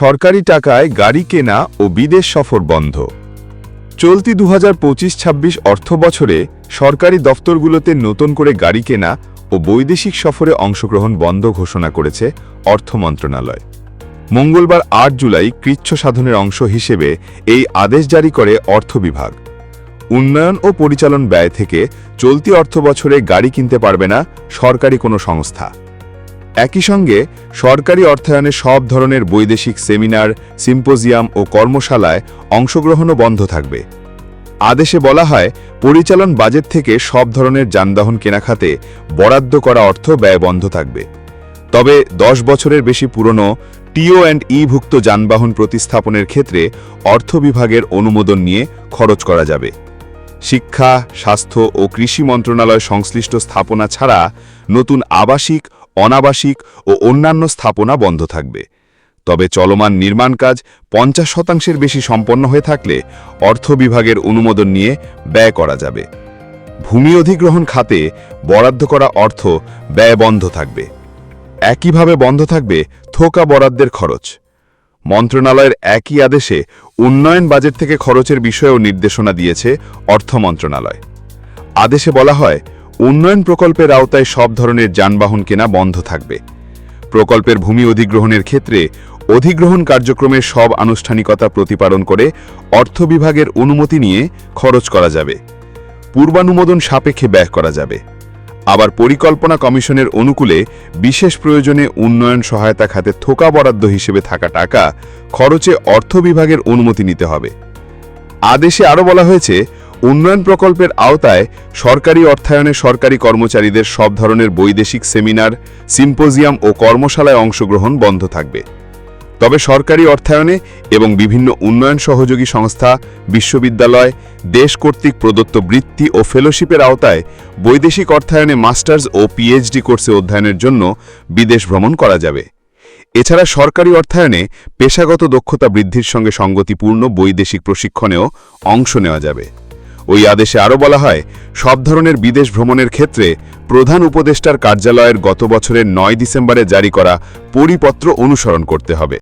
সরকারি টাকায় গাড়ি কেনা ও বিদেশ সফর বন্ধ। চলতি 2025-26 অর্থ বছরে সরকারি দফতরগুলোতে নতুন করে গাড়ি কেনা ও বৈদেশিক সফরে অংশগ্রহণ বন্ধ ঘোষণা করেছে অর্থ মন্ত্রণালয়। মঙ্গলবার ৮ জুলাই কৃচ্ছ সাধনের অংশ হিসেবে এই আদেশ জারি করে অর্থ বিভাগ। উন্নয়ন ও পরিচালন ব্যয় থেকে চলতি অর্থ বছরে গাড়ি কিনতে পারবে না সরকারি কোনো সংস্থা। একই সঙ্গে সরকারি অর্থায়নে সব ধরনের বৈদেশিক সেমিনার, সিম্পোজিয়াম ও কর্মশালায় অংশগ্রহণও বন্ধ থাকবে। আদেশে বলা হয়, পরিচালন বাজেট থেকে সব ধরনের যানবাহন কেনা খাতে বরাদ্দ করা অর্থ ব্যয় বন্ধ থাকবে। তবে 10 বছরের বেশি পুরনো TO&E-ভুক্ত যানবাহন প্রতিস্থাপনের ক্ষেত্রে অর্থ বিভাগের অনুমোদন নিয়ে খরচ করা যাবে। শিক্ষা, স্বাস্থ্য ও কৃষি মন্ত্রণালয় সংশ্লিষ্ট স্থাপনা ছাড়া নতুন আবাসিক, অনাবাসিক ও অন্যান্য স্থাপনা বন্ধ থাকবে। তবে চলমান নির্মাণ কাজ 50% বেশি সম্পন্ন হয়ে থাকলে অর্থ বিভাগের অনুমোদন নিয়ে ব্যয় করা যাবে। ভূমি অধিগ্রহণ খাতে বরাদ্দ করা অর্থ ব্যয় বন্ধ থাকবে। একইভাবে বন্ধ থাকবে থোকা বরাদ্দের খরচ। মন্ত্রণালয়ের একই আদেশে উন্নয়ন বাজেট থেকে খরচের বিষয়েও নির্দেশনা দিয়েছে অর্থ মন্ত্রণালয়। আদেশে বলা হয়, উন্নয়ন প্রকল্পের আওতায় সব ধরনের যানবাহন কেনা বন্ধ থাকবে। প্রকল্পের ভূমি অধিগ্রহণের ক্ষেত্রে অধিগ্রহণ কার্যক্রমের সব আনুষ্ঠানিকতা প্রতিপালন করে অর্থ বিভাগের অনুমতি নিয়ে খরচ করা যাবে। পূর্বানুমোদন সাপেক্ষে ব্যয় করা যাবে। আবার পরিকল্পনা কমিশনের অনুকূলে বিশেষ প্রয়োজনে উন্নয়ন সহায়তা খাতে থোকা বরাদ্দ হিসেবে থাকা টাকা খরচে অর্থ বিভাগের অনুমতি নিতে হবে। আদেশে আরও বলা হয়েছে, উন্নয়ন প্রকল্পের আওতায় সরকারি অর্থায়নে সরকারি কর্মচারীদের সব ধরনের বৈদেশিক সেমিনার, সিম্পোজিয়াম ও কর্মশালায় অংশগ্রহণ বন্ধ থাকবে। তবে সরকারি অর্থায়নে এবং বিভিন্ন উন্নয়ন সহযোগী সংস্থা, বিশ্ববিদ্যালয়, দেশ কর্তৃক প্রদত্ত বৃত্তি ও ফেলোশিপের আওতায় বৈদেশিক অর্থায়নে মাস্টার্স ও PhD কোর্সে অধ্যয়নের জন্য বিদেশ ভ্রমণ করা যাবে। এছাড়া সরকারি অর্থায়নে পেশাগত দক্ষতা বৃদ্ধির সঙ্গে সঙ্গতিপূর্ণ বৈদেশিক প্রশিক্ষণেও অংশ নেওয়া যাবে। ওই আদেশে আরও বলা হয়, সব ধরনের বিদেশ ভ্রমণের ক্ষেত্রে প্রধান উপদেষ্টার কার্যালয়ের গত বছরের 9 ডিসেম্বরে জারি করা পরিপত্র অনুসরণ করতে হবে।